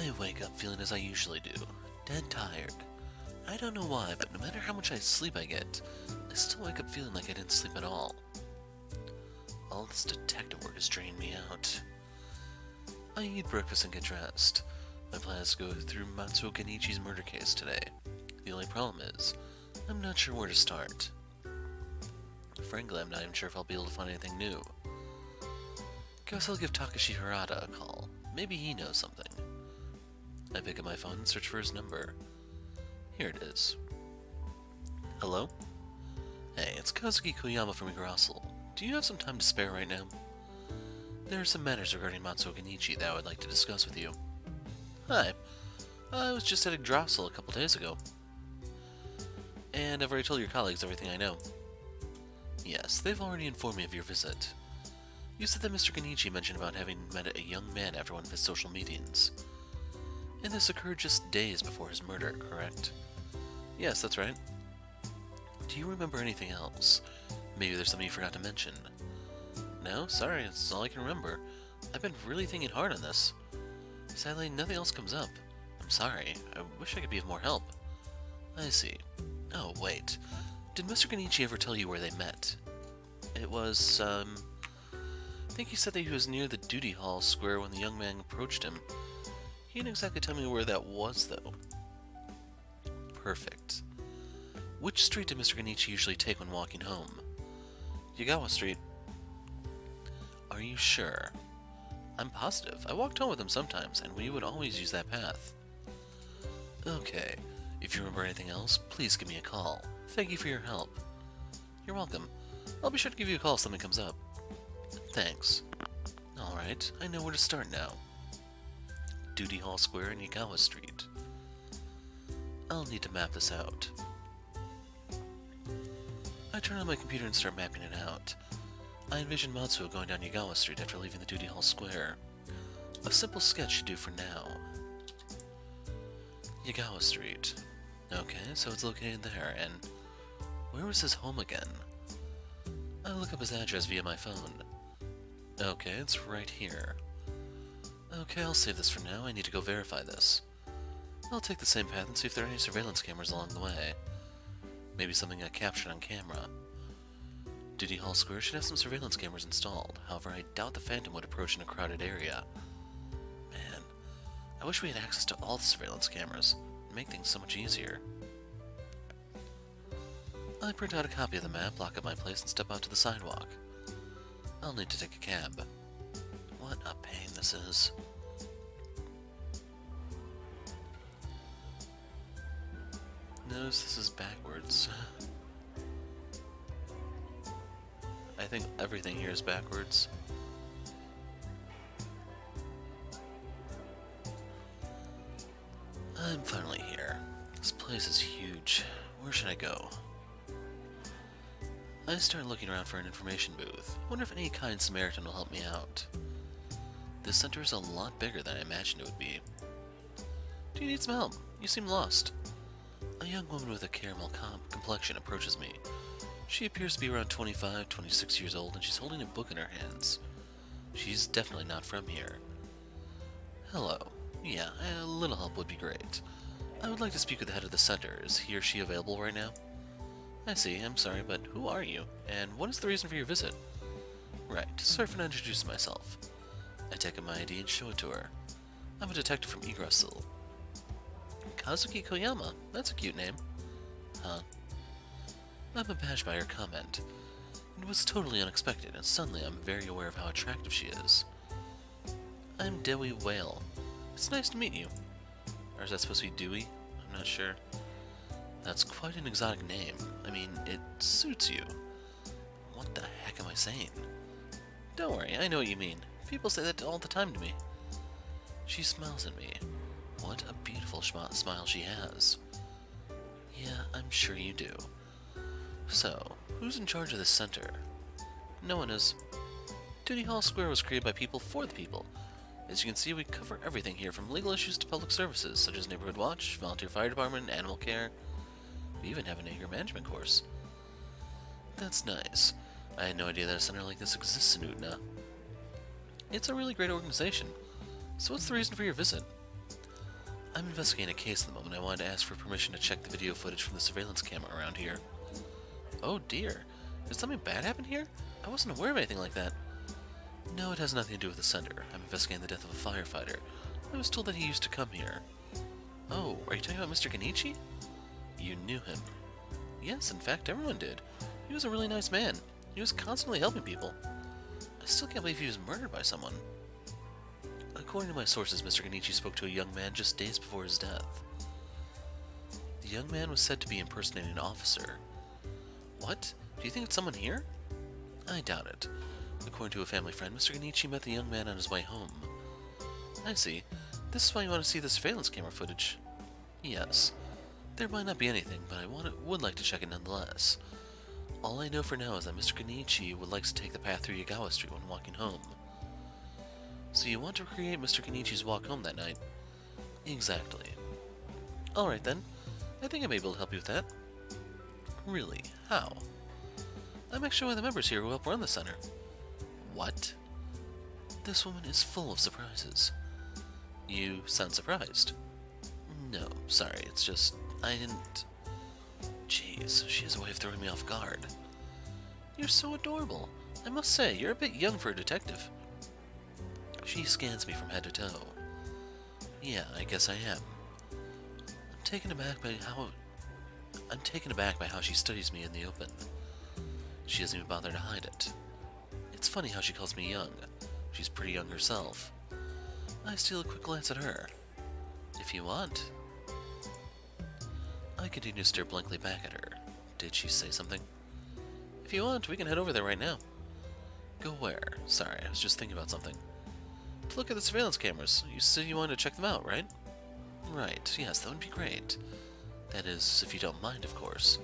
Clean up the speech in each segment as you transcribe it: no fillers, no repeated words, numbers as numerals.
I wake up feeling as I usually do, dead tired. I don't know why, but no matter how much sleep I get, I still wake up feeling like I didn't sleep at all. All this detective work is draining me out. I eat breakfast and get dressed. My plan is to go through Matsuo Genichi's murder case today. The only problem is, I'm not sure where to start. Frankly, I'm not even sure if I'll be able to find anything new. Guess I'll give Takashi Harada a call. Maybe he knows something. I pick up my phone and search for his number. Here it is. Hello? Hey, it's Kazuki Koyama from Igarasul. Do you have some time to spare right now? There are some matters regarding Matsuo Genichi that I would like to discuss with you. Hi. I was just at Igarasul a couple days ago. And I've already told your colleagues everything I know. Yes, they've already informed me of your visit. You said that Mr. Genichi mentioned about having met a young man after one of his social meetings. And this occurred just days before his murder, correct? Yes, that's right. Do you remember anything else? Maybe there's something you forgot to mention. No, sorry, that's all I can remember. I've been really thinking hard on this. Sadly, nothing else comes up. I'm sorry. I wish I could be of more help. I see. Oh, wait. Did Mr. Genichi ever tell you where they met? It was, I think he said that he was near the duty hall square when the young man approached him. He didn't exactly tell me where that was, though. Perfect. Which street did Mr. Genichi usually take when walking home? Yagawa Street. Are you sure? I'm positive. I walked home with him sometimes, and we would always use that path. Okay. If you remember anything else, please give me a call. Thank you for your help. You're welcome. I'll be sure to give you a call if something comes up. Thanks. Alright, I know where to start now. Duty Hall Square and Yagawa Street. I'll need to map this out. I turn on my computer and start mapping it out. I envision Matsuo going down Yagawa Street after leaving the Duty Hall Square. A simple sketch should do for now. Yagawa Street. Okay, so it's located there, and where was his home again? I look up his address via my phone. Okay, it's right here. Okay, I'll save this for now. I need to go verify this. I'll take the same path and see if there are any surveillance cameras along the way. Maybe something got captured on camera. Duty Hall Square should have some surveillance cameras installed. However, I doubt the Phantom would approach in a crowded area. Man, I wish we had access to all the surveillance cameras. It'd make things so much easier. I print out a copy of the map, lock up my place, and step out to the sidewalk. I'll need to take a cab. What a pain this is. Notice this is backwards. I think everything here is backwards. I'm finally here. This place is huge. Where should I go? I start looking around for an information booth. Wonder if any kind Samaritan will help me out. This center is a lot bigger than I imagined it would be. Do you need some help? You seem lost. A young woman with a caramel complexion approaches me. She appears to be around 25, 26 years old, and she's holding a book in her hands. She's definitely not from here. Hello. Yeah, a little help would be great. I would like to speak with the head of the center. Is he or she available right now? I see. I'm sorry, but who are you? And what is the reason for your visit? Right. Sorry for not introducing myself. I take out my ID and show it to her. I'm a detective from Igarasul. Kazuki Koyama. That's a cute name. Huh. I'm abashed by her comment. It was totally unexpected, and suddenly I'm very aware of how attractive she is. I'm Dewey Whale. It's nice to meet you. Or is that supposed to be Dewey? I'm not sure. That's quite an exotic name. I mean, it suits you. What the heck am I saying? Don't worry, I know what you mean. People say that all the time to me. She smiles at me. What a beautiful smile she has. Yeah, I'm sure you do. So, who's in charge of this center? No one is. Duty Hall Square was created by people for the people. As you can see, we cover everything here from legal issues to public services, such as neighborhood watch, volunteer fire department, animal care. We even have an anger management course. That's nice. I had no idea that a center like this exists in Utna. It's a really great organization. So what's the reason for your visit? I'm investigating a case at the moment. I wanted to ask for permission to check the video footage from the surveillance camera around here. Oh dear. Did something bad happen here? I wasn't aware of anything like that. No, it has nothing to do with the sender. I'm investigating the death of a firefighter. I was told that he used to come here. Oh, are you talking about Mr. Genichi? You knew him. Yes, in fact, everyone did. He was a really nice man. He was constantly helping people. I still can't believe he was murdered by someone. According to my sources, Mr. Genichi spoke to a young man just days before his death. The young man was said to be impersonating an officer. What? Do you think it's someone here? I doubt it. According to a family friend, Mr. Genichi met the young man on his way home. I see. This is why you want to see the surveillance camera footage. Yes. There might not be anything, but I would like to check it nonetheless. All I know for now is that Mr. Genichi would like to take the path through Yagawa Street when walking home. So you want to recreate Mr. Genichi's walk home that night? Exactly. Alright then. I think I may be able to help you with that. Really? How? I'm actually one of the members here who help run the center. What? This woman is full of surprises. You sound surprised. No, sorry, it's just, I didn't... Jeez, she has a way of throwing me off guard. You're so adorable. I must say, you're a bit young for a detective. She scans me from head to toe. Yeah, I guess I am. I'm taken aback by how she studies me in the open. She doesn't even bother to hide it. It's funny how she calls me young. She's pretty young herself. I steal a quick glance at her. If you want. I continue to stare blankly back at her. Did she say something? If you want, we can head over there right now. Go where? Sorry, I was just thinking about something. To look at the surveillance cameras. You said you wanted to check them out, right? Right, yes, that would be great. That is, if you don't mind, of course.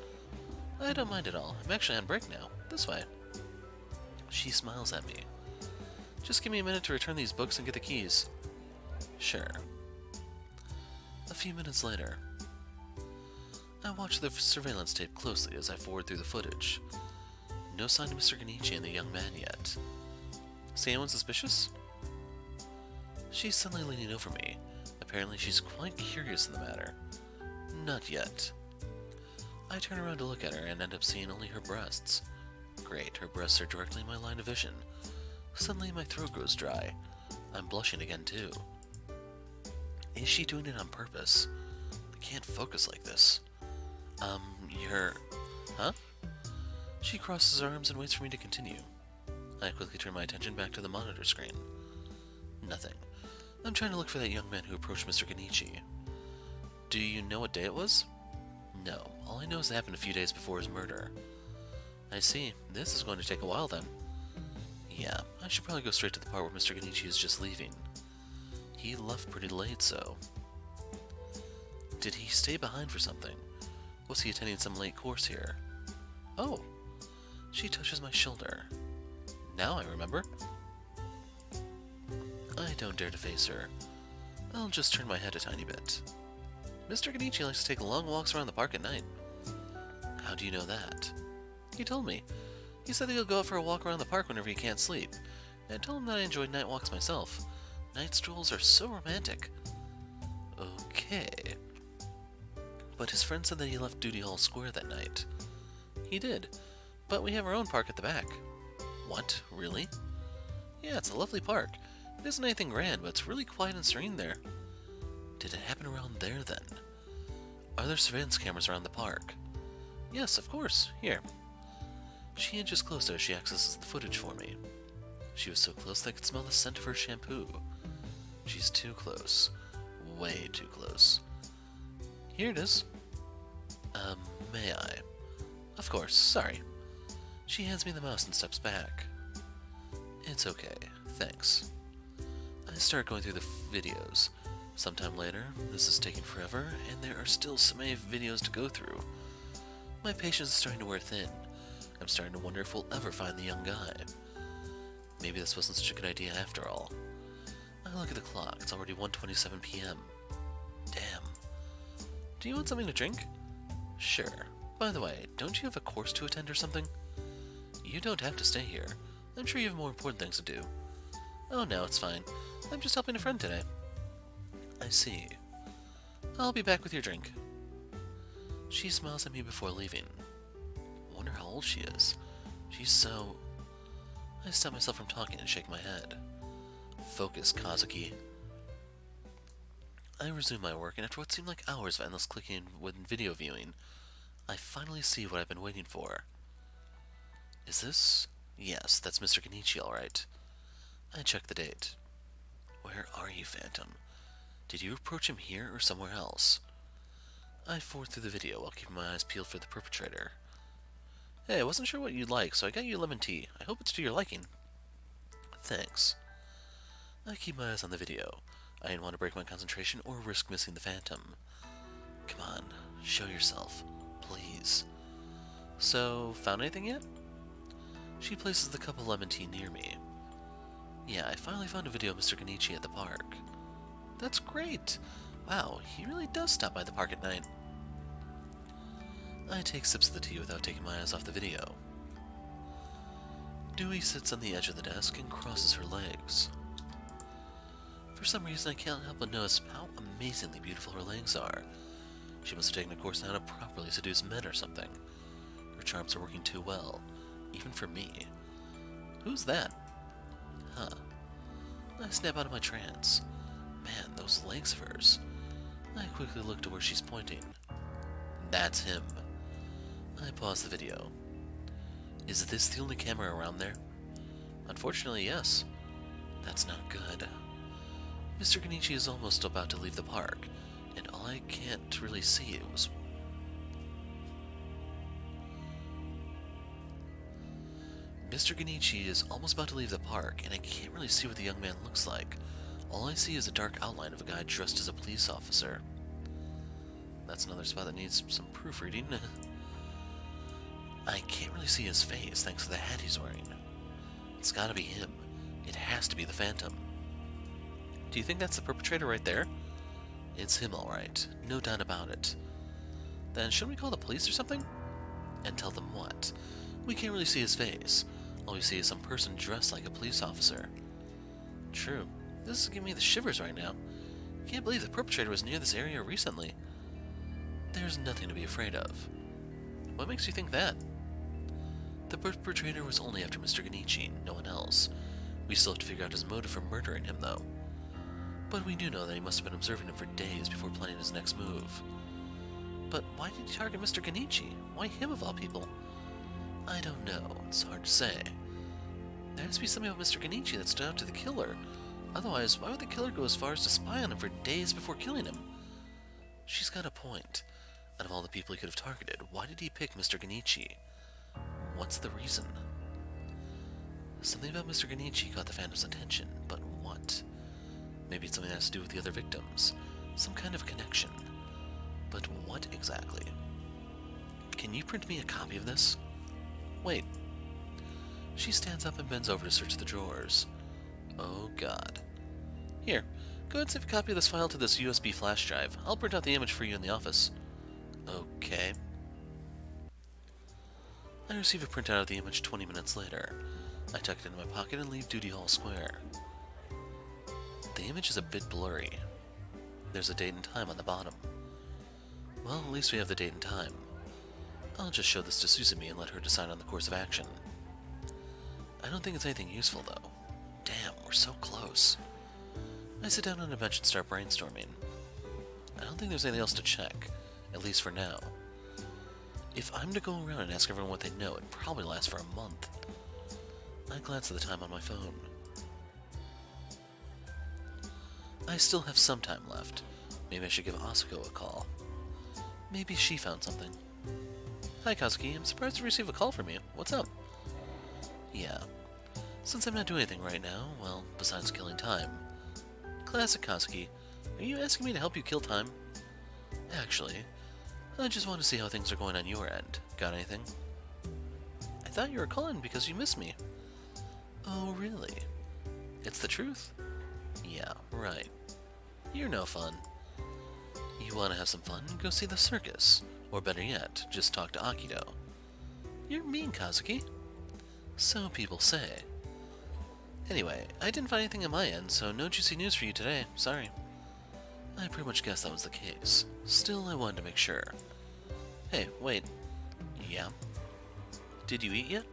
I don't mind at all. I'm actually on break now. This way. She smiles at me. Just give me a minute to return these books and get the keys. Sure. A few minutes later, I watch the surveillance tape closely as I forward through the footage. No sign of Mr. Genichi and the young man yet. See anyone suspicious? She's suddenly leaning over me. Apparently she's quite curious in the matter. Not yet. I turn around to look at her and end up seeing only her breasts. Great, her breasts are directly in my line of vision. Suddenly my throat grows dry. I'm blushing again too. Is she doing it on purpose? I can't focus like this. You're... Huh? She crosses her arms and waits for me to continue. I quickly turn my attention back to the monitor screen. Nothing. I'm trying to look for that young man who approached Mr. Genichi. Do you know what day it was? No. All I know is it happened a few days before his murder. I see. This is going to take a while then. Yeah, I should probably go straight to the part where Mr. Genichi is just leaving. He left pretty late, so... Did he stay behind for something? Was he attending some late course here? Oh! She touches my shoulder. Now I remember. I don't dare to face her. I'll just turn my head a tiny bit. Mr. Genichi likes to take long walks around the park at night. How do you know that? He told me. He said that he'll go out for a walk around the park whenever he can't sleep. And I told him that I enjoyed night walks myself. Night strolls are so romantic. Okay. But his friend said that he left Duty Hall Square that night. He did. But we have our own park at the back. What? Really? Yeah, it's a lovely park. It isn't anything grand, but it's really quiet and serene there. Did it happen around there, then? Are there surveillance cameras around the park? Yes, of course. Here. She inches closer as she accesses the footage for me. She was so close that I could smell the scent of her shampoo. She's too close. Way too close. Here it is. May I? Of course, sorry. She hands me the mouse and steps back. It's okay, thanks. I start going through the videos. Sometime later, this is taking forever, and there are still so many videos to go through. My patience is starting to wear thin. I'm starting to wonder if we'll ever find the young guy. Maybe this wasn't such a good idea after all. I look at the clock, it's already 1:27 p.m. Damn. Do you want something to drink? Sure. By the way, don't you have a course to attend or something? You don't have to stay here. I'm sure you have more important things to do. Oh no, it's fine. I'm just helping a friend today. I see. I'll be back with your drink. She smiles at me before leaving. I wonder how old she is. She's so... I stop myself from talking and shake my head. Focus, Kazuki. I resume my work, and after what seemed like hours of endless clicking and video viewing, I finally see what I've been waiting for. Is this? Yes, that's Mr. Genichi, alright. I check the date. Where are you, Phantom? Did you approach him here or somewhere else? I forward through the video while keeping my eyes peeled for the perpetrator. Hey, I wasn't sure what you'd like, so I got you lemon tea. I hope it's to your liking. Thanks. I keep my eyes on the video. I didn't want to break my concentration or risk missing the Phantom. Come on, show yourself, please. So, found anything yet? She places the cup of lemon tea near me. Yeah, I finally found a video of Mr. Genichi at the park. That's great! Wow, he really does stop by the park at night. I take sips of the tea without taking my eyes off the video. Dewey sits on the edge of the desk and crosses her legs. For some reason, I can't help but notice how amazingly beautiful her legs are. She must have taken a course on how to properly seduce men or something. Her charms are working too well, even for me. Who's that? Huh. I snap out of my trance. Man, those legs of hers. I quickly look to where she's pointing. That's him. I pause the video. Is this the only camera around there? Unfortunately, yes. That's not good. Mr. Genichi is almost about to leave the park, and all I can't really see was... Mr. Genichi is almost about to leave the park, and I can't really see what the young man looks like. All I see is a dark outline of a guy dressed as a police officer. That's another spot that needs some proofreading. I can't really see his face thanks to the hat he's wearing. It's gotta be him. It has to be the Phantom. Do you think that's the perpetrator right there? It's him, alright. No doubt about it. Then shouldn't we call the police or something? And tell them what? We can't really see his face. All we see is some person dressed like a police officer. True. This is giving me the shivers right now. Can't believe the perpetrator was near this area recently. There's nothing to be afraid of. What makes you think that? The perpetrator was only after Mr. Genichi, no one else. We still have to figure out his motive for murdering him, though. But we do know that he must have been observing him for days before planning his next move. But why did he target Mr. Genichi? Why him of all people? I don't know. It's hard to say. There has to be something about Mr. Genichi that stood out to the killer. Otherwise, why would the killer go as far as to spy on him for days before killing him? She's got a point. Out of all the people he could have targeted, why did he pick Mr. Genichi? What's the reason? Something about Mr. Genichi caught the Phantom's attention, but what? Maybe it's something that has to do with the other victims. Some kind of connection. But what exactly? Can you print me a copy of this? Wait. She stands up and bends over to search the drawers. Oh god. Here, go ahead and save a copy of this file to this USB flash drive. I'll print out the image for you in the office. Okay. I receive a printout of the image 20 minutes later. I tuck it into my pocket and leave Duty Hall Square. The image is a bit blurry. There's a date and time on the bottom. Well, at least we have the date and time. I'll just show this to Susumi and let her decide on the course of action. I don't think it's anything useful, though. Damn, we're so close. I sit down on a bench and start brainstorming. I don't think there's anything else to check, at least for now. If I'm to go around and ask everyone what they know, it'd probably last for a month. I glance at the time on my phone. I still have some time left. Maybe I should give Asuko a call. Maybe she found something. Hi, Kazuki. I'm surprised to receive a call from you. What's up? Yeah. Since I'm not doing anything right now, well, besides killing time. Classic Kazuki. Are you asking me to help you kill time? Actually, I just want to see how things are going on your end. Got anything? I thought you were calling because you missed me. Oh, really? It's the truth? Yeah, right. You're no fun. You want to have some fun? Go see the circus. Or better yet, just talk to Akito. You're mean, Kazuki. So people say. Anyway, I didn't find anything on my end, so no juicy news for you today. Sorry. I pretty much guessed that was the case. Still, I wanted to make sure. Hey, wait. Yeah? Did you eat yet?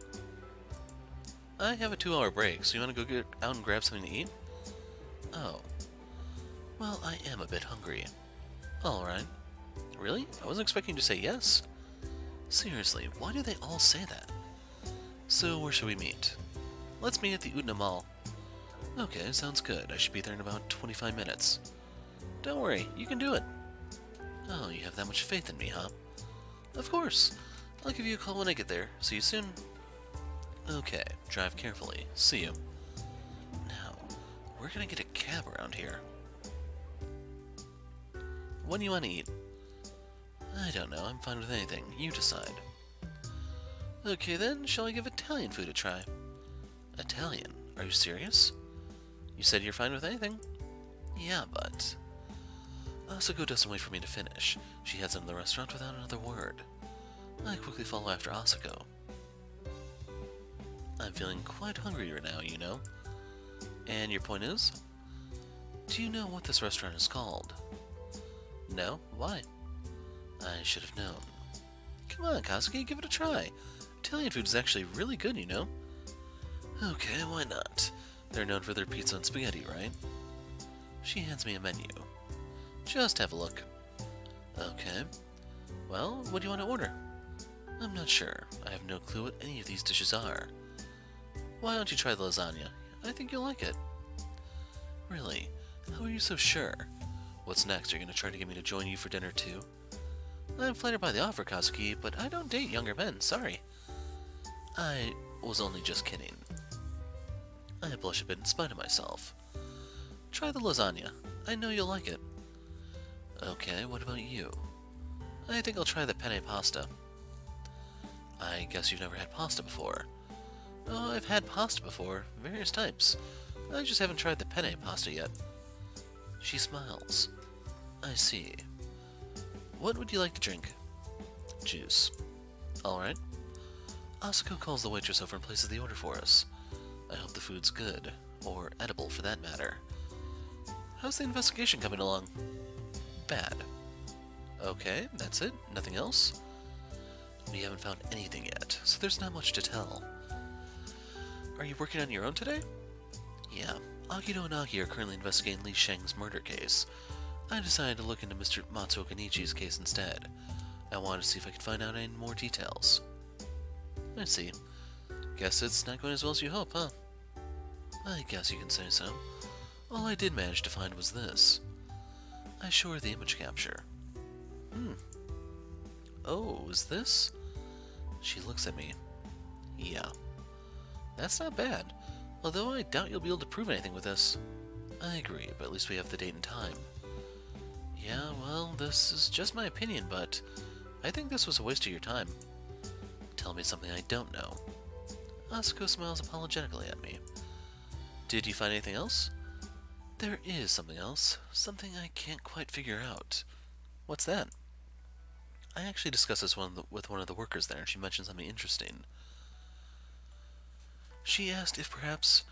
I have a 2-hour break, so you want to go get out and grab something to eat? Oh. Well, I am a bit hungry. Alright. Really? I wasn't expecting you to say yes. Seriously, why do they all say that? So, where should we meet? Let's meet at the Utna Mall. Okay, sounds good. I should be there in about 25 minutes. Don't worry, you can do it. Oh, you have that much faith in me, huh? Of course. I'll give you a call when I get there. See you soon. Okay, drive carefully. See you. Now, where can I get a cab around here? What do you want to eat? I don't know, I'm fine with anything. You decide. Okay then, shall I give Italian food a try? Italian? Are you serious? You said you're fine with anything. Yeah, but... Asako doesn't wait for me to finish. She heads into the restaurant without another word. I quickly follow after Asako. I'm feeling quite hungry right now, you know. And your point is? Do you know what this restaurant is called? No? Why? I should have known. Come on, Kasuke, give it a try. Italian food is actually really good, you know. Okay, why not? They're known for their pizza and spaghetti, right? She hands me a menu. Just have a look. Okay. Well, what do you want to order? I'm not sure. I have no clue what any of these dishes are. Why don't you try the lasagna? I think you'll like it. Really? How are you so sure? What's next? Are you going to try to get me to join you for dinner too? I'm flattered by the offer, Kazuki, but I don't date younger men, sorry. I was only just kidding. I blush a bit in spite of myself. Try the lasagna. I know you'll like it. Okay, what about you? I think I'll try the penne pasta. I guess you've never had pasta before. Oh, I've had pasta before, various types. I just haven't tried the penne pasta yet. She smiles. I see. What would you like to drink? Juice. Alright. Asako calls the waitress over and places the order for us. I hope the food's good, or edible for that matter. How's the investigation coming along? Bad. Okay, that's it? Nothing else? We haven't found anything yet, so there's not much to tell. Are you working on your own today? Yeah. Akito and Aki are currently investigating Li Sheng's murder case. I decided to look into Mr. Matsuo Kenichi's case instead. I wanted to see if I could find out any more details. I see. Guess it's not going as well as you hope, huh? I guess you can say so. All I did manage to find was this. I show her the image capture. Oh, is this? She looks at me. Yeah. That's not bad. Although I doubt you'll be able to prove anything with this. I agree, but at least we have the date and time. Yeah, well, this is just my opinion, but I think this was a waste of your time. Tell me something I don't know. Asako smiles apologetically at me. Did you find anything else? There is something else. Something I can't quite figure out. What's that? I actually discussed this with one of the workers there, and she mentioned something interesting. She asked if perhaps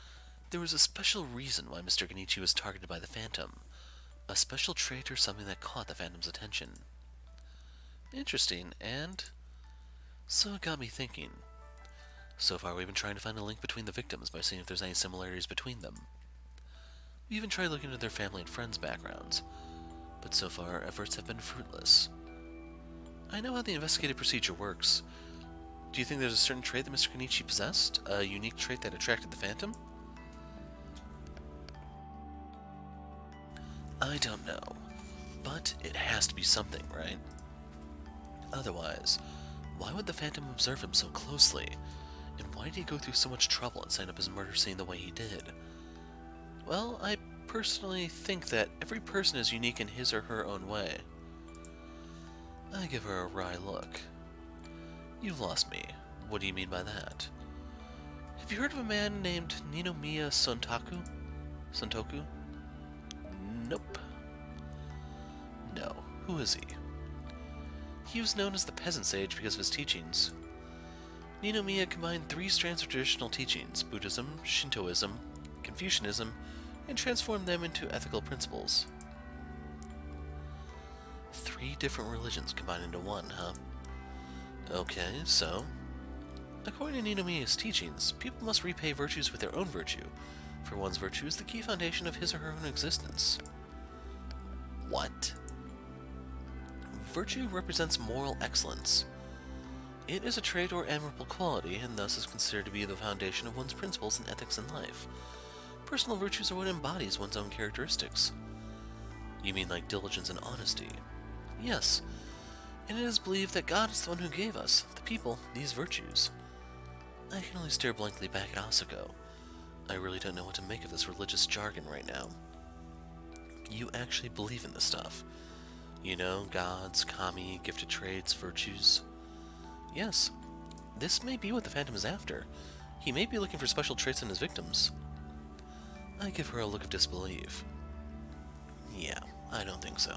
there was a special reason why Mr. Kenichi was targeted by the Phantom. A special trait or something that caught the Phantom's attention. Interesting, and so it got me thinking. So far we've been trying to find a link between the victims by seeing if there's any similarities between them. We even tried looking into their family and friends' backgrounds, but so far our efforts have been fruitless. I know how the investigative procedure works. Do you think there's a certain trait that Mr. Kenichi possessed? A unique trait that attracted the Phantom? I don't know, but it has to be something, right? Otherwise, why would the Phantom observe him so closely? And why did he go through so much trouble and set up his murder scene the way he did? Well, I personally think that every person is unique in his or her own way. I give her a wry look. You've lost me. What do you mean by that? Have you heard of a man named Ninomiya Sontoku? Nope. No. Who is he? He was known as the Peasant Sage because of his teachings. Ninomiya combined 3 strands of traditional teachings, Buddhism, Shintoism, Confucianism, and transformed them into ethical principles. 3 different religions combined into one, huh? Okay, so... According to Ninomiya's teachings, people must repay virtues with their own virtue, for one's virtue is the key foundation of his or her own existence. What? Virtue represents moral excellence. It is a trait or admirable quality, and thus is considered to be the foundation of one's principles and ethics in life. Personal virtues are what embodies one's own characteristics. You mean like diligence and honesty? Yes, and it is believed that God is the one who gave us, the people, these virtues. I can only stare blankly back at Asuko. I really don't know what to make of this religious jargon right now. You actually believe in this stuff? You know, gods, kami, gifted traits, virtues? Yes, this may be what the Phantom is after. He may be looking for special traits in his victims. I give her a look of disbelief. Yeah, I don't think so.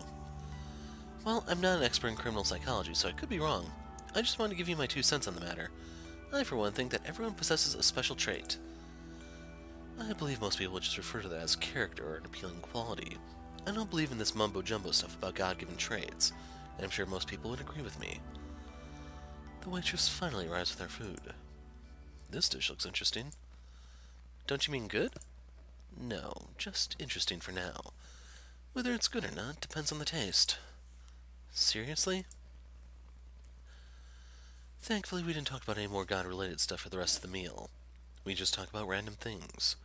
Well, I'm not an expert in criminal psychology, so I could be wrong. I just wanted to give you my 2 cents on the matter. I, for one, think that everyone possesses a special trait. I believe most people would just refer to that as character or an appealing quality. I don't believe in this mumbo-jumbo stuff about God-given traits, and I'm sure most people would agree with me. The waitress finally arrives with our food. This dish looks interesting. Don't you mean good? No, just interesting for now. Whether it's good or not depends on the taste. Seriously? Thankfully, we didn't talk about any more God-related stuff for the rest of the meal. We just talked about random things.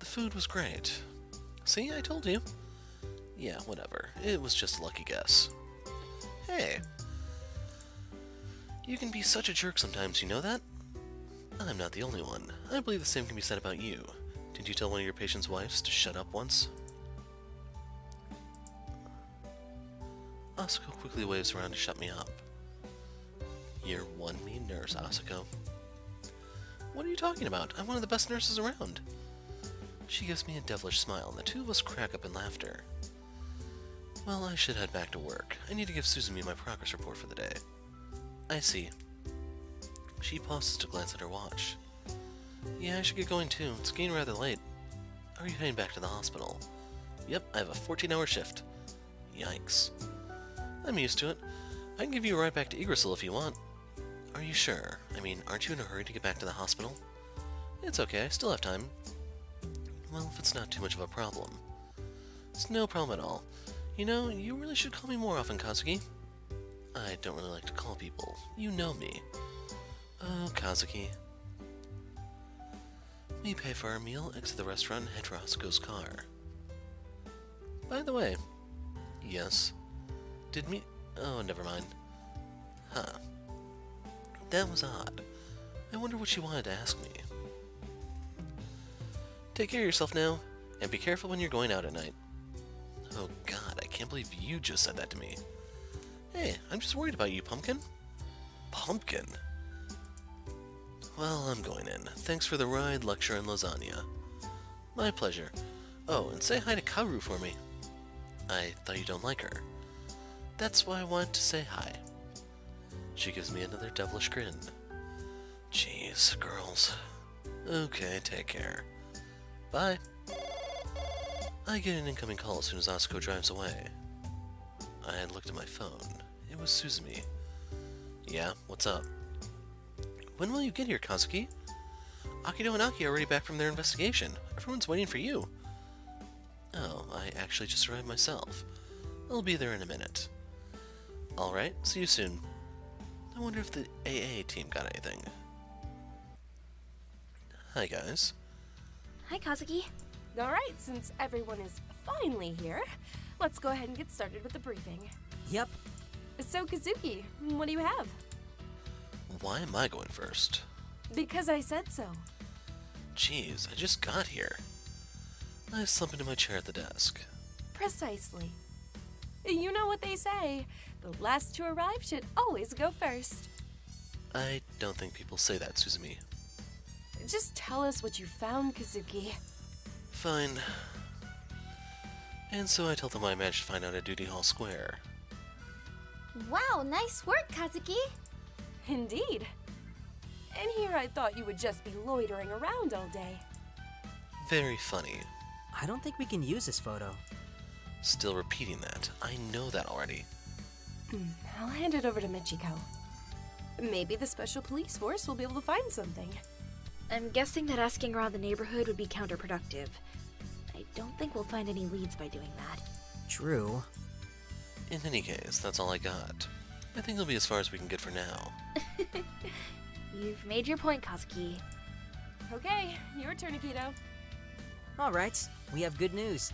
The food was great. See, I told you. Yeah, whatever. It was just a lucky guess. Hey! You can be such a jerk sometimes, you know that? I'm not the only one. I believe the same can be said about you. Did you tell one of your patients' wives to shut up once? Asuko quickly waves around to shut me up. You're one mean nurse, Asuko. What are you talking about? I'm one of the best nurses around. She gives me a devilish smile, and the 2 of us crack up in laughter. Well, I should head back to work. I need to give Suzumi my progress report for the day. I see. She pauses to glance at her watch. Yeah, I should get going too. It's getting rather late. Are you heading back to the hospital? Yep, I have a 14-hour shift. Yikes. I'm used to it. I can give you a ride back to Yggdrasil if you want. Are you sure? I mean, aren't you in a hurry to get back to the hospital? It's okay, I still have time. Well, if it's not too much of a problem. It's no problem at all. You know, you really should call me more often, Kazuki. I don't really like to call people. You know me. Oh, Kazuki. We pay for our meal, exit the restaurant, and head for Asuko's car. By the way... Yes? Did me... Oh, never mind. Huh. That was odd. I wonder what she wanted to ask me. Take care of yourself now, and be careful when you're going out at night. Oh god, I can't believe you just said that to me. Hey, I'm just worried about you, Pumpkin. Pumpkin? Well, I'm going in. Thanks for the ride, lecture, and lasagna. My pleasure. Oh, and say hi to Kaoru for me. I thought you don't like her. That's why I wanted to say hi. She gives me another devilish grin. Jeez, girls. Okay, take care. Bye. I get an incoming call as soon as Asuko drives away. I had looked at my phone. It was Suzumi. Yeah, what's up? When will you get here, Kazuki? Akido and Aki are already back from their investigation. Everyone's waiting for you. Oh, I actually just arrived myself. I'll be there in a minute. Alright, see you soon. I wonder if the AA team got anything. Hi, guys. Hi, Kazuki. Alright, since everyone is finally here, let's go ahead and get started with the briefing. Yep. So, Kazuki, what do you have? Why am I going first? Because I said so. Jeez, I just got here. I slump into my chair at the desk. Precisely. You know what they say. The last to arrive should always go first. I don't think people say that, Suzumi. Just tell us what you found, Kazuki. Fine. And so I tell them I managed to find out at Duty Hall Square. Wow, nice work, Kazuki. Indeed. And here I thought you would just be loitering around all day. Very funny. I don't think we can use this photo. Still repeating that. I know that already. I'll hand it over to Michiko. Maybe the special police force will be able to find something. I'm guessing that asking around the neighborhood would be counterproductive. I don't think we'll find any leads by doing that. True. In any case, that's all I got. I think it'll be as far as we can get for now. You've made your point, Kazuki. Okay, your turn, Akito. Alright, we have good news.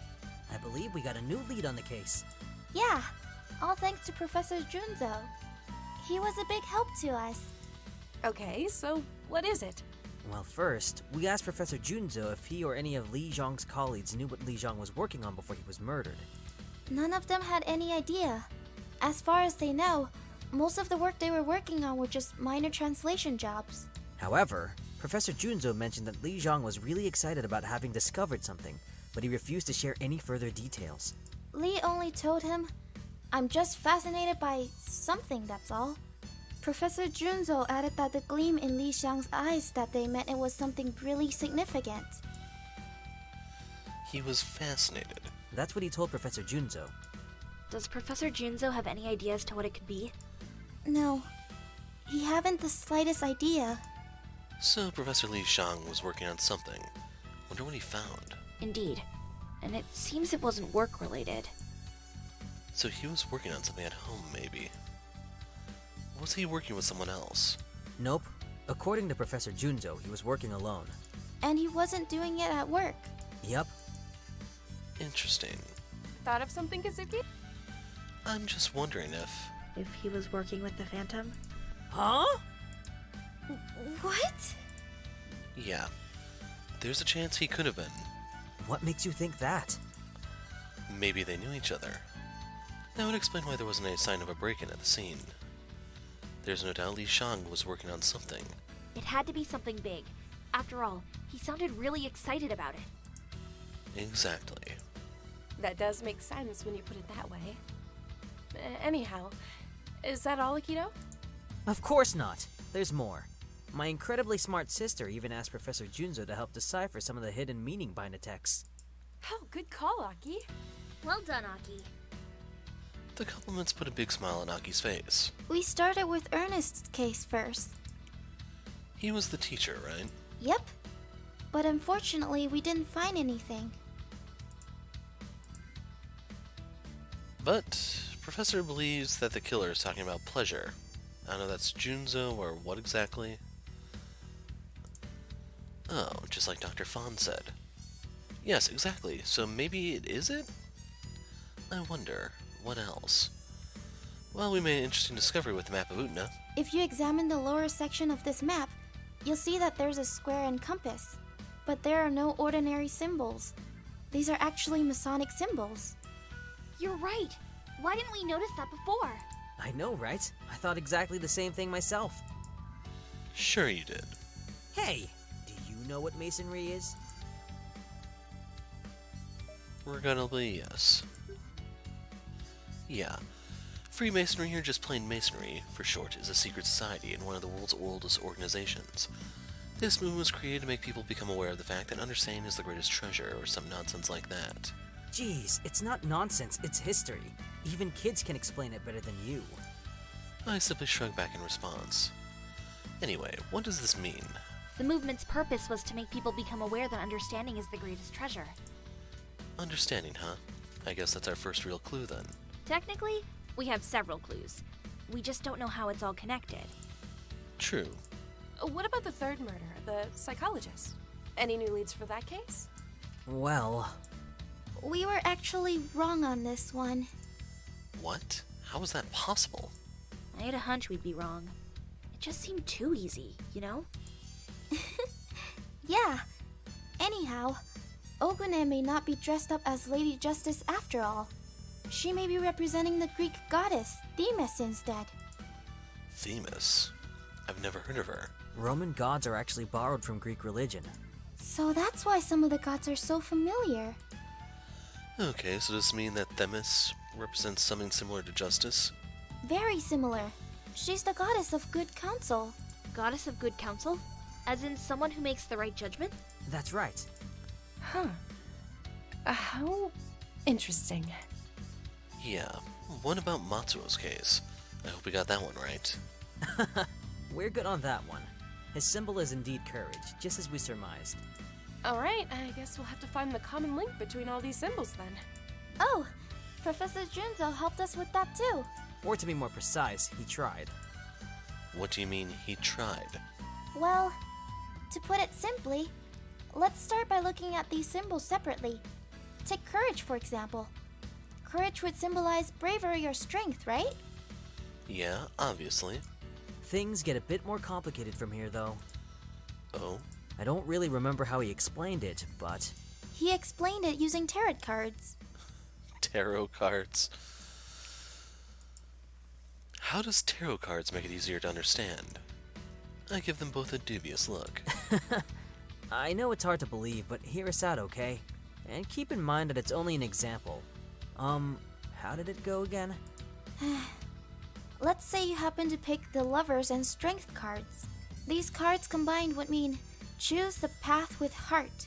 I believe we got a new lead on the case. Yeah, all thanks to Professor Junzo. He was a big help to us. Okay, so what is it? Well, first, we asked Professor Junzo if he or any of Li Zhang's colleagues knew what Li Zhang was working on before he was murdered. None of them had any idea. As far as they know, most of the work they were working on were just minor translation jobs. However, Professor Junzo mentioned that Li Zhang was really excited about having discovered something, but he refused to share any further details. Lee only told him, "I'm just fascinated by something, that's all." Professor Junzo added that the gleam in Li Xiang's eyes that they meant it was something really significant. He was fascinated. That's what he told Professor Junzo. Does Professor Junzo have any idea as to what it could be? No. He haven't the slightest idea. So Professor Li Shang was working on something. Wonder what he found. Indeed. And it seems it wasn't work-related. So he was working on something at home, maybe. Was he working with someone else? Nope. According to Professor Junzo, he was working alone. And he wasn't doing it at work. Yep. Interesting. Thought of something, Kazuki? I'm just wondering If he was working with the Phantom? Huh? What? Yeah. There's a chance he could have been. What makes you think that? Maybe they knew each other. That would explain why there wasn't any sign of a break-in at the scene. There's no doubt Li Shang was working on something. It had to be something big. After all, he sounded really excited about it. Exactly. That does make sense when you put it that way. Anyhow, is that all, Akito? Of course not. There's more. My incredibly smart sister even asked Professor Junzo to help decipher some of the hidden meaning behind the text. Oh, good call, Aki. Well done, Aki. The compliments put a big smile on Aki's face. We started with Ernest's case first. He was the teacher, right? Yep. But unfortunately, we didn't find anything. But Professor believes that the killer is talking about pleasure. I don't know if that's Junzo or what exactly. Oh, just like Dr. Fawn said. Yes, exactly. So maybe it is it? I wonder, what else? Well, we made an interesting discovery with the map of Utna. If you examine the lower section of this map, you'll see that there's a square and compass. But there are no ordinary symbols. These are actually Masonic symbols. You're right. Why didn't we notice that before? I know, right? I thought exactly the same thing myself. Sure you did. Hey, do you know what masonry is? Regrettably, yes. Yeah. Freemasonry, or just plain Masonry, for short, is a secret society and one of the world's oldest organizations. This movement was created to make people become aware of the fact that understanding is the greatest treasure, or some nonsense like that. Jeez, it's not nonsense, it's history. Even kids can explain it better than you. I simply shrugged back in response. Anyway, what does this mean? The movement's purpose was to make people become aware that understanding is the greatest treasure. Understanding, huh? I guess that's our first real clue then. Technically, we have several clues. We just don't know how it's all connected. True. What about the third murder, the psychologist? Any new leads for that case? Well, We were actually wrong on this one. What? How is that possible? I had a hunch we'd be wrong. It just seemed too easy, you know? Yeah. Anyhow, Ogune may not be dressed up as Lady Justice after all. She may be representing the Greek goddess, Themis, instead. Themis? I've never heard of her. Roman gods are actually borrowed from Greek religion. So that's why some of the gods are so familiar. Okay, so does this mean that Themis represents something similar to justice? Very similar. She's the goddess of good counsel. Goddess of good counsel? As in someone who makes the right judgment? That's right. Huh. How interesting. Yeah, what about Matsuo's case? I hope we got that one right. We're good on that one. His symbol is indeed courage, just as we surmised. Alright, I guess we'll have to find the common link between all these symbols then. Oh, Professor Junzo helped us with that too. Or to be more precise, he tried. What do you mean he tried? Well, to put it simply, let's start by looking at these symbols separately. Take courage, for example. Courage would symbolize bravery or strength, right? Yeah, obviously. Things get a bit more complicated from here, though. Oh? I don't really remember how he explained it, but... He explained it using tarot cards. Tarot cards? How does tarot cards make it easier to understand? I give them both a dubious look. I know it's hard to believe, but hear us out, okay? And keep in mind that it's only an example. How did it go again? Let's say you happen to pick the Lovers and Strength cards. These cards combined would mean choose the path with heart.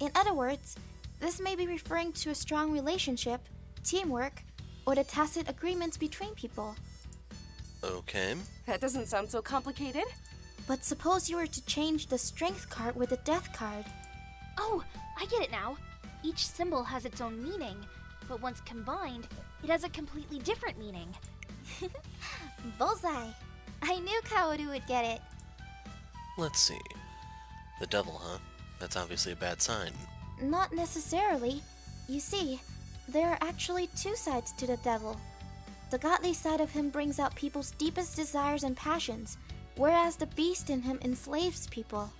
In other words, this may be referring to a strong relationship, teamwork, or the tacit agreements between people. Okay. That doesn't sound so complicated. But suppose you were to change the Strength card with the Death card. Oh, I get it now. Each symbol has its own meaning, but once combined, it has a completely different meaning. Bullseye! I knew Kaoru would get it. Let's see. The devil, huh? That's obviously a bad sign. Not necessarily. You see, there are actually two sides to the devil. The godly side of him brings out people's deepest desires and passions, whereas the beast in him enslaves people.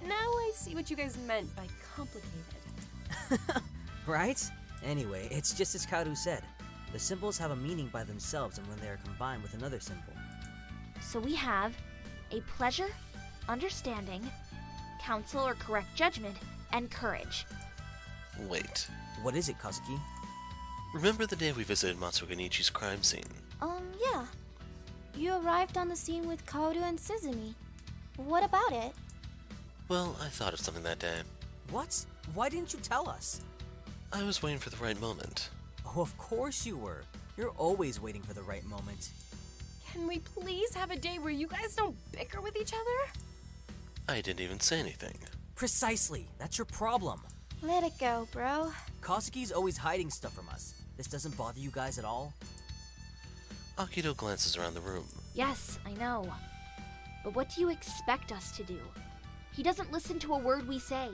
Now I see what you guys meant by complicated. Right? Anyway, it's just as Kaoru said. The symbols have a meaning by themselves and when they are combined with another symbol. So we have a pleasure, understanding, counsel or correct judgment, and courage. Wait. What is it, Kazuki? Remember the day we visited Matsuo Genichi's crime scene? Yeah. You arrived on the scene with Kaoru and Suzumi. What about it? Well, I thought of something that day. What? Why didn't you tell us? I was waiting for the right moment. Oh, of course you were. You're always waiting for the right moment. Can we please have a day where you guys don't bicker with each other? I didn't even say anything. Precisely. That's your problem. Let it go, bro. Kazuki's always hiding stuff from us. This doesn't bother you guys at all? Akito glances around the room. Yes, I know. But what do you expect us to do? He doesn't listen to a word we say.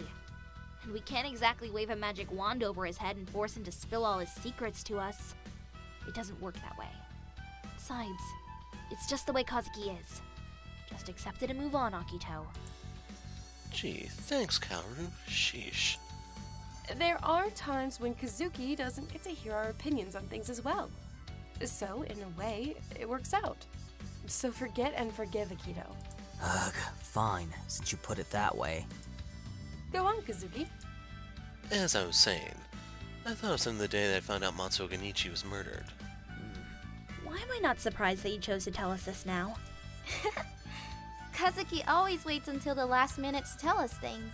And we can't exactly wave a magic wand over his head and force him to spill all his secrets to us. It doesn't work that way. Besides, it's just the way Kazuki is. Just accept it and move on, Akito. Gee, thanks, Kaoru. Sheesh. There are times when Kazuki doesn't get to hear our opinions on things as well. So, in a way, it works out. So forget and forgive, Akito. Ugh, fine, since you put it that way. Go on, Kazuki. As I was saying, I thought of something the day that I found out Matsuo Genichi was murdered. Why am I not surprised that you chose to tell us this now? Kazuki always waits until the last minute to tell us things.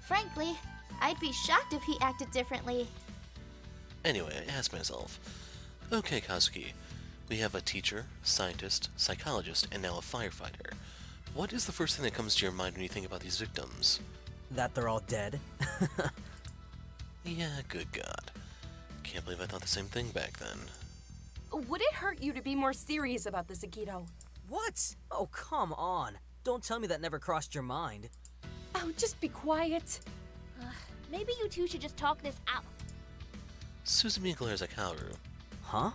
Frankly, I'd be shocked if he acted differently. Anyway, I asked myself, okay, Kazuki, we have a teacher, scientist, psychologist, and now a firefighter. What is the first thing that comes to your mind when you think about these victims? That they're all dead? Yeah, good God. Can't believe I thought the same thing back then. Would it hurt you to be more serious about this, Akito? What? Oh, come on. Don't tell me that never crossed your mind. Oh, just be quiet. Maybe you two should just talk this out. Suzumi glares at Kaoru. Huh?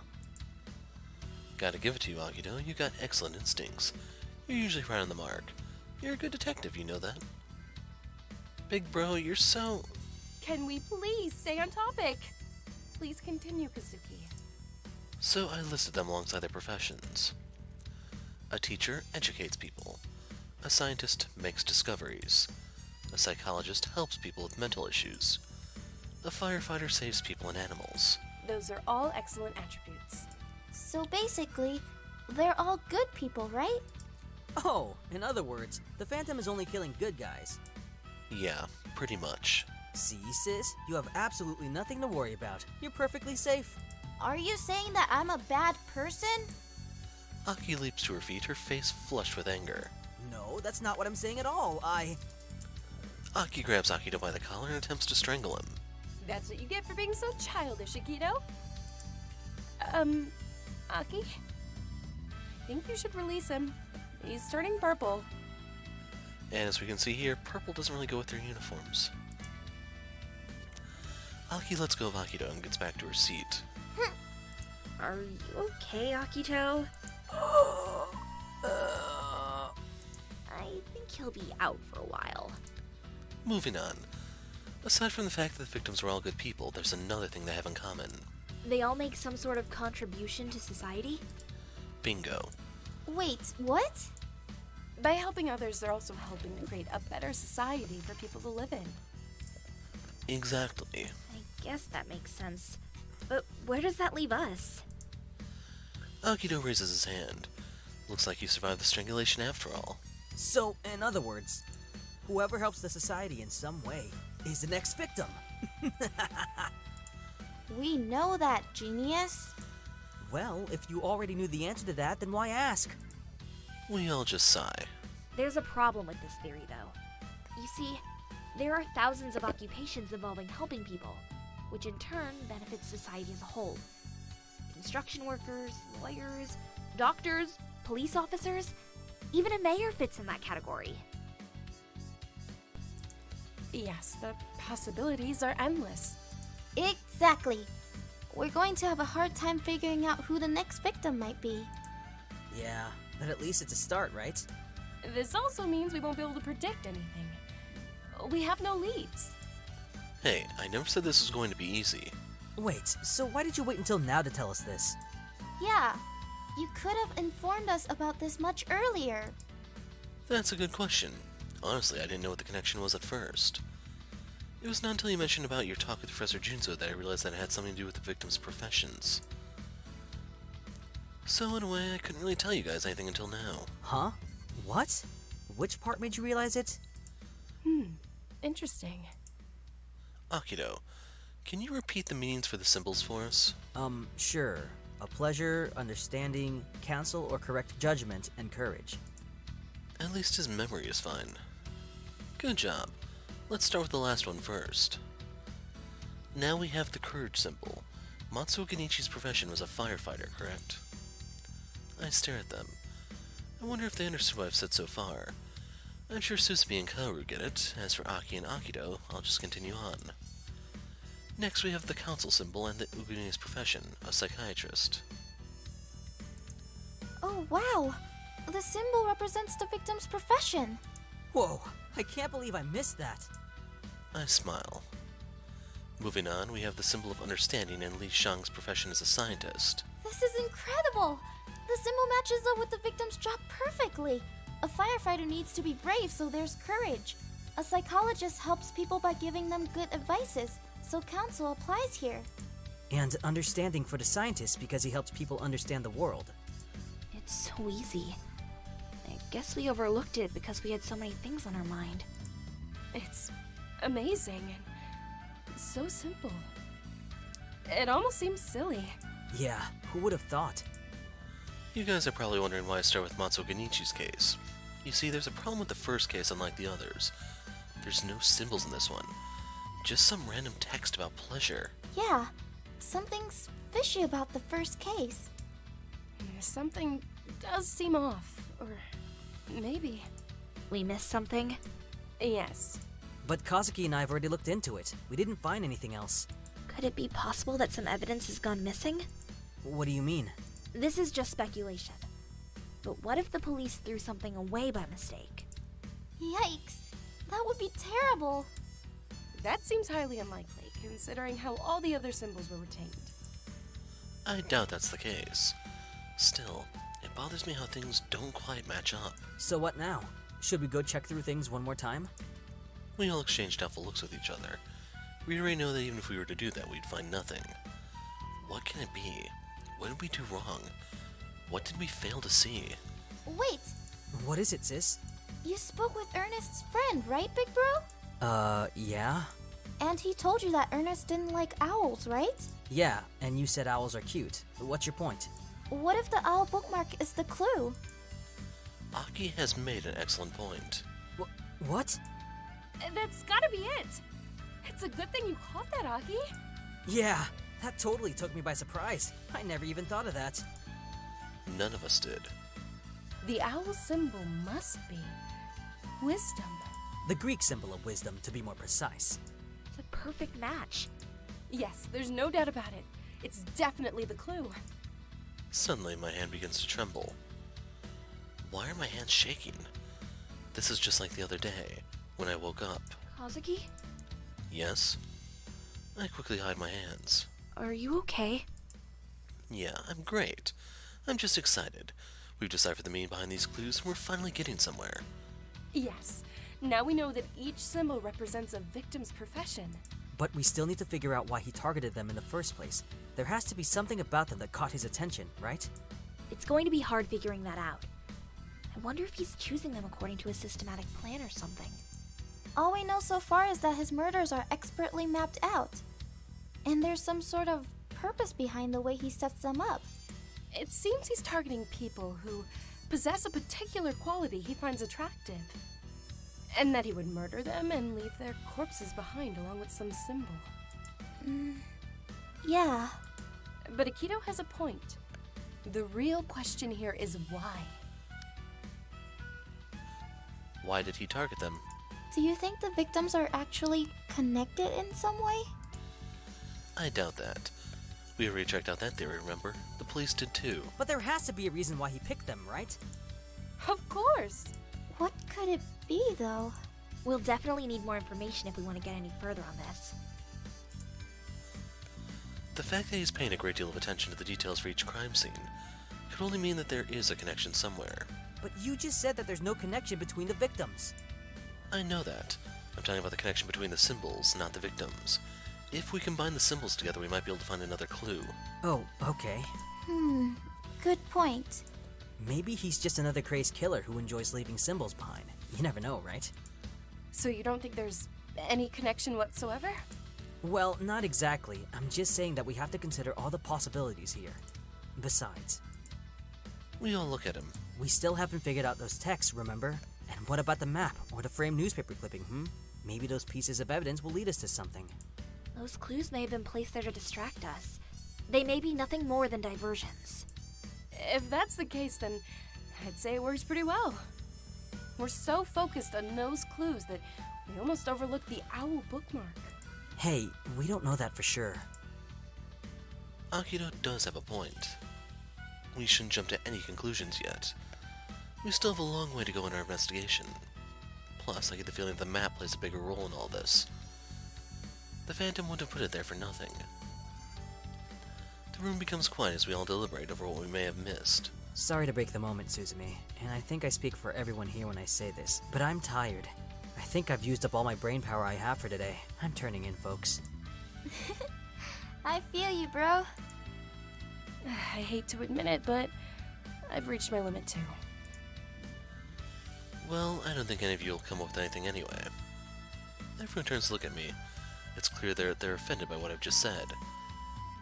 Gotta give it to you, Akito. You got excellent instincts. You're usually right on the mark. You're a good detective, you know that. Big bro, you're so... Can we please stay on topic? Please continue, Kazuki. So I listed them alongside their professions. A teacher educates people. A scientist makes discoveries. A psychologist helps people with mental issues. A firefighter saves people and animals. Those are all excellent attributes. So basically, they're all good people, right? Oh, in other words, the Phantom is only killing good guys. Yeah, pretty much. See, sis? You have absolutely nothing to worry about. You're perfectly safe. Are you saying that I'm a bad person? Aki leaps to her feet, her face flushed with anger. No, that's not what I'm saying at all. Aki grabs Akito by the collar and attempts to strangle him. That's what you get for being so childish, Akito. Aki? I think you should release him. He's turning purple. And as we can see here, purple doesn't really go with their uniforms. Aki lets go of Akito and gets back to her seat. Are you okay, Akito? I think he'll be out for a while. Moving on. Aside from the fact that the victims were all good people, there's another thing they have in common. They all make some sort of contribution to society? Bingo. Wait, what? By helping others, they're also helping to create a better society for people to live in. Exactly. I guess that makes sense. But where does that leave us? Akito raises his hand. Looks like you survived the strangulation after all. So, in other words, whoever helps the society in some way is the next victim. We know that, genius. Well, if you already knew the answer to that, then why ask? We all just sigh. There's a problem with this theory, though. You see, there are thousands of occupations involving helping people, which in turn benefits society as a whole. Construction workers, lawyers, doctors, police officers, even a mayor fits in that category. Yes, the possibilities are endless. Exactly. We're going to have a hard time figuring out who the next victim might be. Yeah, but at least it's a start, right? This also means we won't be able to predict anything. We have no leads. Hey, I never said this was going to be easy. Wait, so why did you wait until now to tell us this? Yeah, you could have informed us about this much earlier. That's a good question. Honestly, I didn't know what the connection was at first. It was not until you mentioned about your talk with Professor Junzo that I realized that it had something to do with the victims' professions. So in a way, I couldn't really tell you guys anything until now. Huh? What? Which part made you realize it? Interesting. Akito, can you repeat the meanings for the symbols for us? Sure. A pleasure, understanding, counsel or correct judgment, and courage. At least his memory is fine. Good job. Let's start with the last one first. Now we have the courage symbol. Matsuo Genichi's profession was a firefighter, correct? I stare at them. I wonder if they understood what I've said so far. I'm sure Susubi and Kaoru get it. As for Aki and Akito, I'll just continue on. Next we have the council symbol and the Uguni's profession, a psychiatrist. Oh, wow. The symbol represents the victim's profession. Whoa, I can't believe I missed that. I smile. Moving on, we have the symbol of understanding and Li Shang's profession as a scientist. This is incredible. The symbol matches up with the victim's job perfectly. A firefighter needs to be brave, so there's courage. A psychologist helps people by giving them good advices, so counsel applies here. And understanding for the scientist because he helps people understand the world. It's so easy. I guess we overlooked it because we had so many things on our mind. It's amazing and so simple. It almost seems silly. Yeah, who would have thought? You guys are probably wondering why I start with Matsuo Genichi's case. You see, there's a problem with the first case unlike the others. There's no symbols in this one. Just some random text about pleasure. Yeah, something's fishy about the first case. Something does seem off. Or maybe. We missed something? Yes. But Kazuki and I have already looked into it. We didn't find anything else. Could it be possible that some evidence has gone missing? What do you mean? This is just speculation. But what if the police threw something away by mistake? Yikes, that would be terrible. That seems highly unlikely, considering how all the other symbols were retained. I doubt that's the case. Still, it bothers me how things don't quite match up. So what now? Should we go check through things one more time? We all exchange doubtful looks with each other. We already know that even if we were to do that, we'd find nothing. What can it be? What did we do wrong? What did we fail to see? Wait, What is it, sis? you spoke with Ernest's friend, right, Big Bro? Yeah? And he told you that Ernest didn't like owls, right? Yeah, and you said owls are cute. What's your point? What if the owl bookmark is the clue? Aki has made an excellent point. What? That's gotta be it. It's a good thing you caught that, Aki. Yeah, that totally took me by surprise. I never even thought of that. None of us did. The owl symbol must be wisdom. The Greek symbol of wisdom, to be more precise. It's a perfect match. Yes, there's no doubt about it. It's definitely the clue. Suddenly, my hand begins to tremble. Why are my hands shaking? This is just like the other day, when I woke up. Kazuki, Yes? I quickly hide my hands. are you okay? Yeah, I'm great. I'm just excited. We've deciphered the meaning behind these clues, and we're finally getting somewhere. Yes. Now we know that each symbol represents a victim's profession. But we still need to figure out why he targeted them in the first place. There has to be something about them that caught his attention, right? It's going to be hard figuring that out. I wonder if he's choosing them according to a systematic plan or something. All we know so far is that his murders are expertly mapped out. And there's some sort of purpose behind the way he sets them up. It seems he's targeting people who possess a particular quality he finds attractive. And that he would murder them and leave their corpses behind along with some symbol. Yeah. But Akito has a point. The real question here is why. Why did he target them? Do you think the victims are actually connected in some way? I doubt that. We already checked out that theory, remember? The police did too. But there has to be a reason why he picked them, right? Of course! What could it be, though? We'll definitely need more information if we want to get any further on this. The fact that he's paying a great deal of attention to the details for each crime scene could only mean that there is a connection somewhere. But you just said that there's no connection between the victims. I know that. I'm talking about the connection between the symbols, not the victims. If we combine the symbols together, we might be able to find another clue. Oh, okay. Good point. Maybe he's just another crazed killer who enjoys leaving symbols behind. You never know, right? So you don't think there's any connection whatsoever? Well, not exactly. I'm just saying that we have to consider all the possibilities here. Besides, We all look at him. we still haven't figured out those texts, remember? And what about the map or the framed newspaper clipping, Maybe those pieces of evidence will lead us to something. Those clues may have been placed there to distract us. They may be nothing more than diversions. If that's the case, then I'd say it works pretty well. We're so focused on those clues that we almost overlook the owl bookmark. Hey, we don't know that for sure. Akito does have a point. We shouldn't jump to any conclusions yet. We still have a long way to go in our investigation. Plus, I get the feeling the map plays a bigger role in all this. The Phantom wouldn't have put it there for nothing. The room becomes quiet as we all deliberate over what we may have missed. Sorry to break the moment, Suzume, and I think I speak for everyone here when I say this, but I'm tired. I think I've used up all my brain power I have for today. I'm turning in, folks. I feel you, bro. I hate to admit it, but I've reached my limit too. Well, I don't think any of you will come up with anything anyway. Everyone turns to look at me. It's clear they're offended by what I've just said.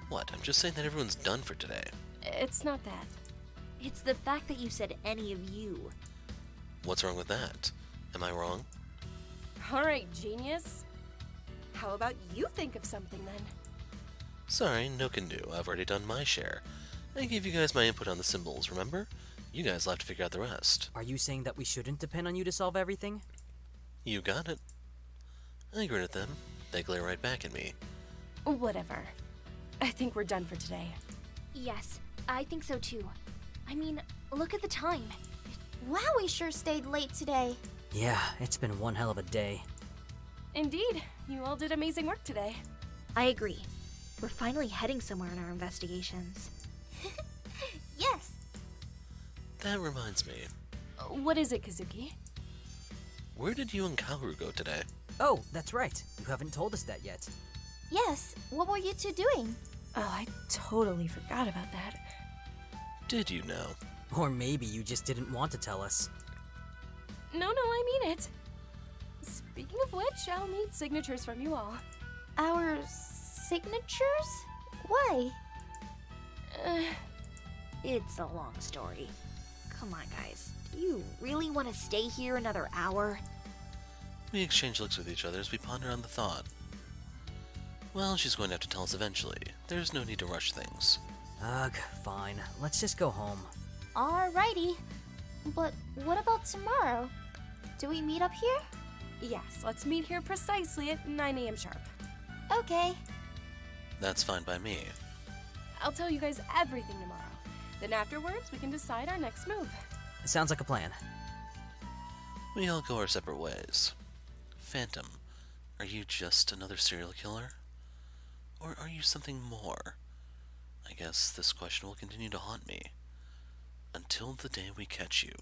What? I'm just saying that everyone's done for today. It's not that. It's the fact that you said any of you. What's wrong with that? Am I wrong? Alright, genius. How about you think of something then? Sorry, no can do. I've already done my share. I gave you guys my input on the symbols, remember? You guys will have to figure out the rest. Are you saying that we shouldn't depend on you to solve everything? You got it. I grin at them. They glare right back at me. Whatever. I think we're done for today. Yes, I think so too. I mean, look at the time. Wow, we sure stayed late today. Yeah, it's been one hell of a day. Indeed, you all did amazing work today. I agree. We're finally heading somewhere in our investigations. Yes. That reminds me. What is it, Kazuki? Where did you and Kaoru go today? Oh, that's right. You haven't told us that yet. Yes. What were you two doing? Oh, I totally forgot about that. Did you know? Or maybe you just didn't want to tell us. No, I mean it. Speaking of which, I'll need signatures from you all. Our signatures? Why? It's a long story. Come on, guys. Do you really want to stay here another hour? We exchange looks with each other as we ponder on the thought. Well, she's going to have to tell us eventually. There's no need to rush things. Ugh, fine. Let's just go home. Alrighty. But what about tomorrow? Do we meet up here? Yes, let's meet here precisely at 9 a.m. sharp. Okay. That's fine by me. I'll tell you guys everything tomorrow. Then afterwards, we can decide our next move. Sounds like a plan. We all go our separate ways. Phantom, are you just another serial killer? Or are you something more? I guess this question will continue to haunt me. Until the day we catch you.